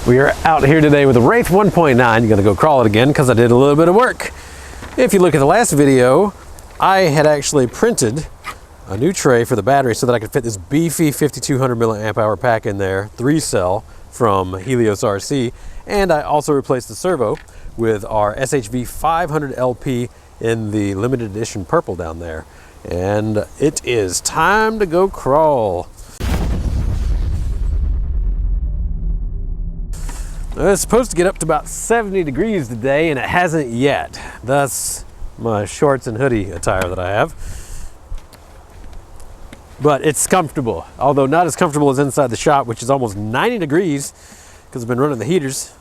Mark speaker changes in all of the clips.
Speaker 1: We are out here today with the Wraith 1.9. You're gonna go crawl it again because I did a little bit of work. If you look at the last video, I had actually printed a new tray for the battery so that I could fit this beefy 5200 milliamp hour pack in there, 3-cell from Helios RC. And I also replaced the servo with our SHV 500 LP in the limited edition purple down there. And it is time to go crawl. It's supposed to get up to about 70 degrees today, and it hasn't yet. Thus, my shorts and hoodie attire that I have. But it's comfortable, although not as comfortable as inside the shop, which is almost 90 degrees because I've been running the heaters.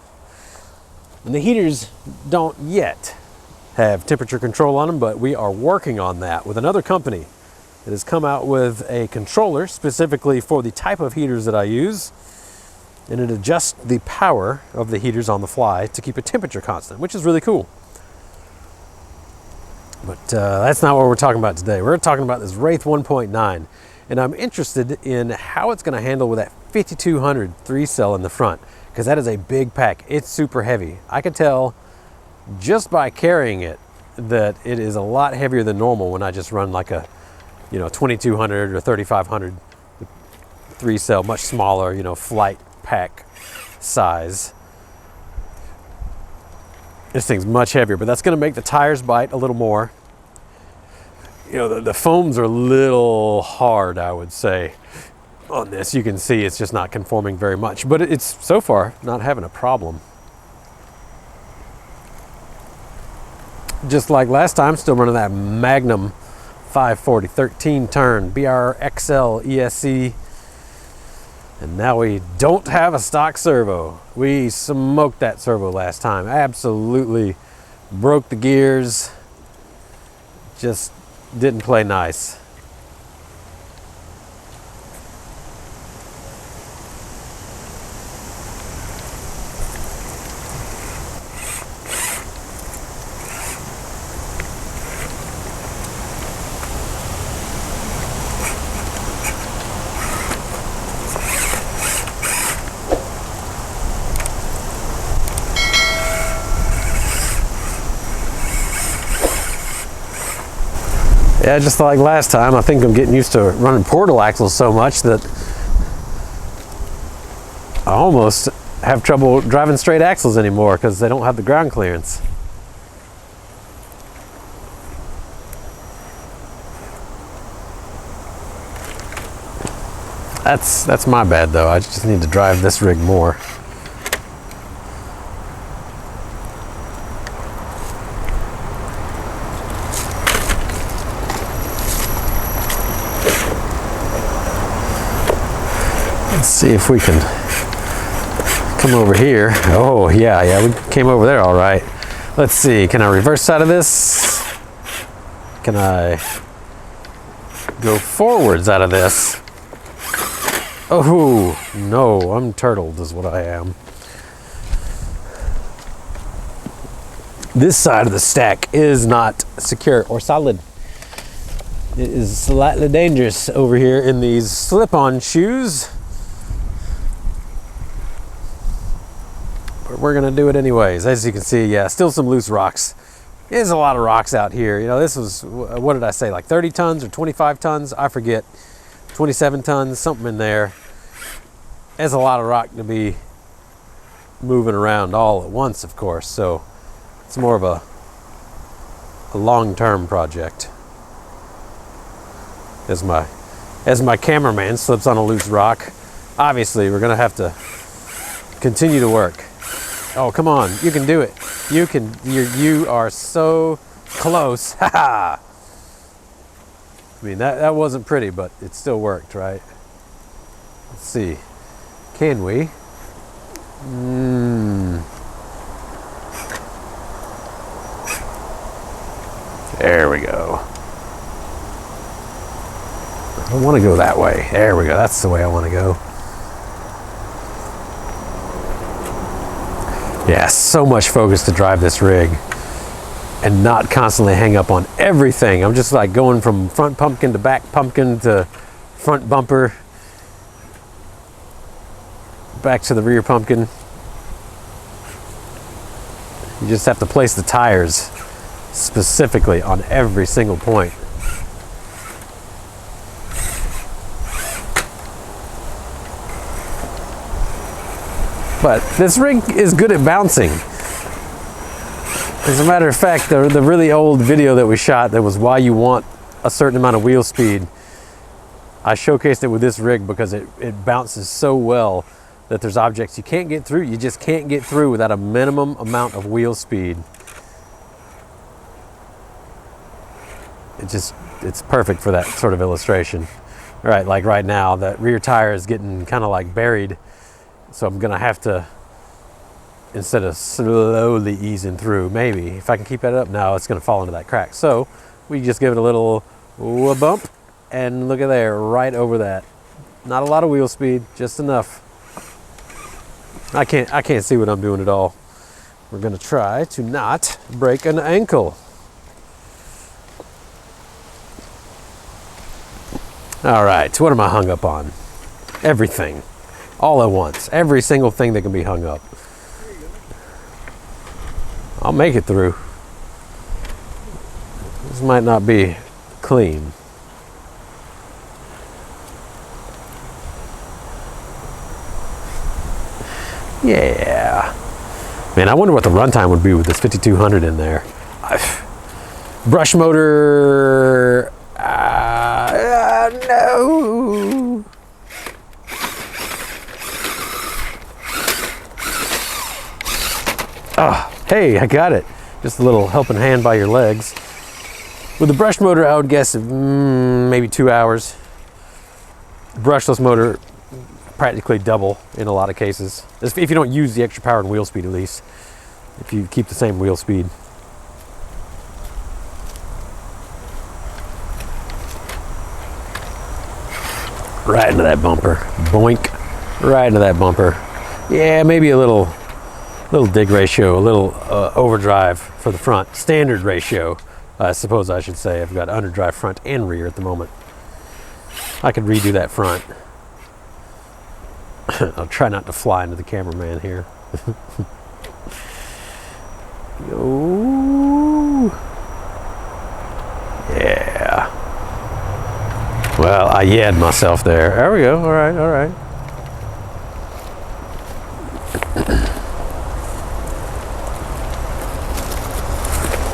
Speaker 1: And the heaters don't yet have temperature control on them, but we are working on that with another company that has come out with a controller specifically for the type of heaters that I use. And it adjusts the power of the heaters on the fly to keep a temperature constant, which is really cool. But that's not what we're talking about today. We're talking about this Wraith 1.9, and I'm interested in how it's going to handle with that 5200 3-cell in the front, because that is a big pack. It's super heavy. I can tell just by carrying it that it is a lot heavier than normal when I just run like a 2200 or 3500 3-cell, much smaller, flight pack size. This thing's much heavier, but that's going to make the tires bite a little more. The foams are a little hard, I would say, on this. You can see it's just not conforming very much, but it's so far not having a problem. Just like last time, still running that Magnum 540 13 turn BRXL ESC. And now we don't have a stock servo. We smoked that servo last time. Absolutely broke the gears. Just didn't play nice. Yeah, just like last time, I think I'm getting used to running portal axles so much that I almost have trouble driving straight axles anymore because they don't have the ground clearance. That's my bad though. I just need to drive this rig more. Let's see if we can come over here. Oh, yeah, we came over there all right. Let's see, can I reverse side of this? Can I go forwards out of this? Oh, no, I'm turtled is what I am. This side of the stack is not secure or solid. It is slightly dangerous over here in these slip-on shoes. But we're gonna do it anyways. As you can see, yeah, still some loose rocks. There's a lot of rocks out here. This was, what did I say, like 30 tons or 25 tons? I forget. 27 tons, something in there. There's a lot of rock to be moving around all at once, of course. So it's more of a long-term project. As my cameraman slips on a loose rock, obviously we're gonna have to continue to work. Oh, come on, you can do it. You are so close. Ha! I mean, that wasn't pretty, but it still worked, right? Let's see. Can we? There we go. I don't want to go that way. There we go. That's the way I want to go. Yeah, so much focus to drive this rig and not constantly hang up on everything. I'm just like going from front pumpkin to back pumpkin to front bumper back to the rear pumpkin. You just have to place the tires specifically on every single point. But this rig is good at bouncing. As a matter of fact, the really old video that we shot that was why you want a certain amount of wheel speed, I showcased it with this rig because it bounces so well that there's objects you can't get through. You just can't get through without a minimum amount of wheel speed. It's perfect for that sort of illustration. All right, like right now, that rear tire is getting kind of like buried. So I'm gonna have to, instead of slowly easing through, maybe, if I can keep that up, no, it's gonna fall into that crack. So we just give it a little bump, and look at there, right over that. Not a lot of wheel speed, just enough. I can't see what I'm doing at all. We're gonna try to not break an ankle. All right, what am I hung up on? Everything. All at once. Every single thing that can be hung up. I'll make it through. This might not be clean. Yeah. Man, I wonder what the runtime would be with this 5200 in there. Brush motor. No. Oh, hey, I got it. Just a little helping hand by your legs. With the brush motor, I would guess maybe 2 hours. Brushless motor, practically double in a lot of cases. If you don't use the extra power and wheel speed, at least. If you keep the same wheel speed. Right into that bumper. Boink. Right into that bumper. Yeah, maybe a little dig ratio, a little overdrive for the front. Standard ratio, I suppose I should say. I've got underdrive front and rear at the moment. I could redo that front. I'll try not to fly into the cameraman here. Yo. Yeah. Well, I yahed myself there. There we go. All right, all right.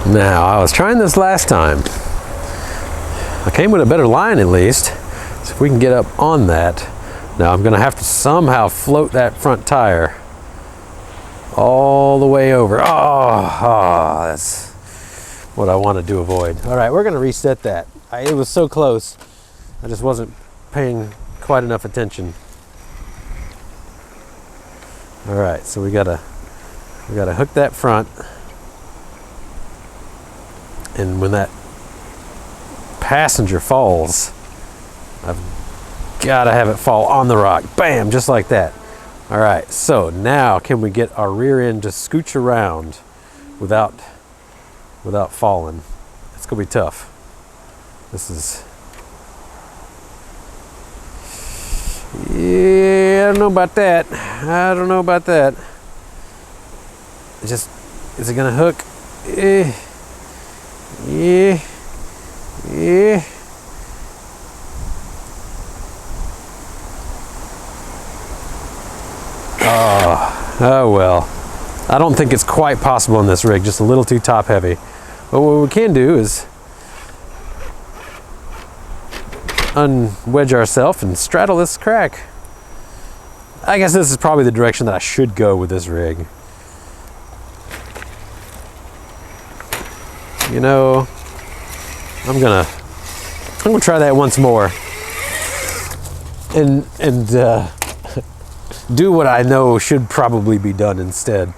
Speaker 1: Now, I was trying this last time. I came with a better line at least. So if we can get up on that. Now I'm gonna have to somehow float that front tire all the way over. Oh, that's what I wanted to avoid. All right, we're gonna reset that. It was so close. I just wasn't paying quite enough attention. All right, so we gotta hook that front. And when that passenger falls, I've got to have it fall on the rock. Bam, just like that. All right, so now can we get our rear end to scooch around without falling? It's gonna be tough. This is, yeah, I don't know about that. I don't know about that. Just, is it gonna hook? Yeah. Oh well. I don't think it's quite possible in this rig, just a little too top heavy. But what we can do is unwedge ourselves and straddle this crack. I guess this is probably the direction that I should go with this rig. You know, I'm gonna try that once more and do what I know should probably be done instead.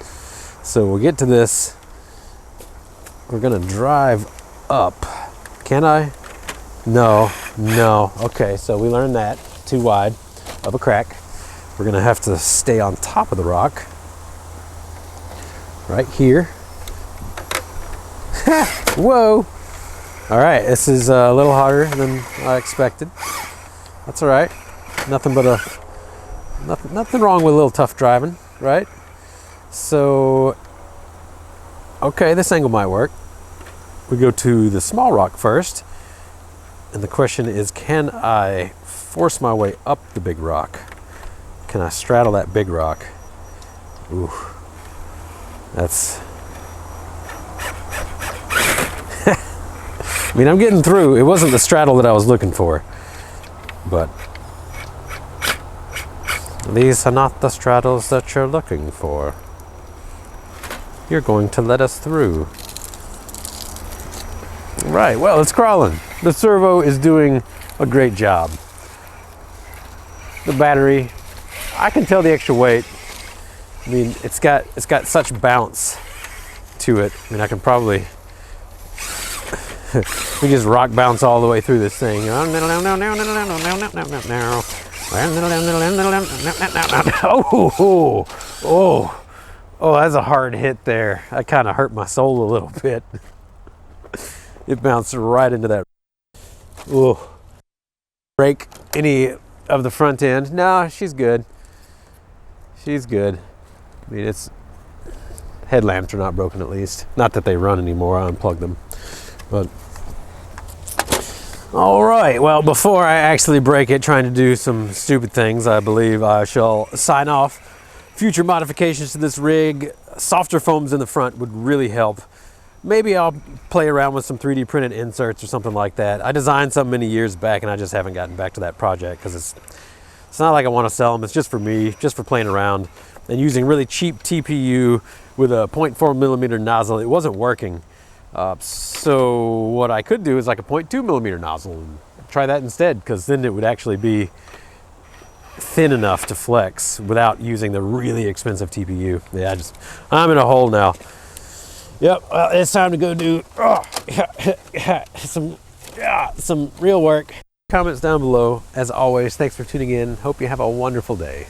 Speaker 1: So we'll get to this. We're gonna drive up. Can I? No. Okay, so we learned that. Too wide of a crack. We're gonna have to stay on top of the rock. Right here. Whoa! All right, this is a little harder than I expected. That's all right. Nothing wrong with a little tough driving, right? So Okay, this angle might work. We go to the small rock first. And the question is, can I force my way up the big rock? Can I straddle that big rock? Ooh, that's... I mean, I'm getting through. It wasn't the straddle that I was looking for, but these are not the straddles that you're looking for. You're going to let us through. Right, well, it's crawling. The servo is doing a great job. The battery, I can tell the extra weight. I mean, it's got such bounce to it. I mean, I can probably we just rock bounce all the way through this thing. Oh, that's a hard hit there. That kind of hurt my soul a little bit. It bounced right into that. Ooh. Break any of the front end? No, she's good. She's good. I mean, it's headlamps are not broken, at least. Not that they run anymore. I unplugged them. But all right, well, before I actually break it trying to do some stupid things, I believe I shall sign off. Future modifications to this rig, softer foams in the front would really help. Maybe I'll play around with some 3D printed inserts or something like that. I designed some many years back and I just haven't gotten back to that project because it's not like I want to sell them. It's just for me, just for playing around and using really cheap TPU with a 0.4 millimeter nozzle. It wasn't working. So what I could do is like a 0.2 millimeter nozzle and try that instead, because then it would actually be thin enough to flex without using the really expensive TPU. Yeah, I'm in a hole now. Yep, well, it's time to go do some real work. Comments down below. As always, thanks for tuning in. Hope you have a wonderful day.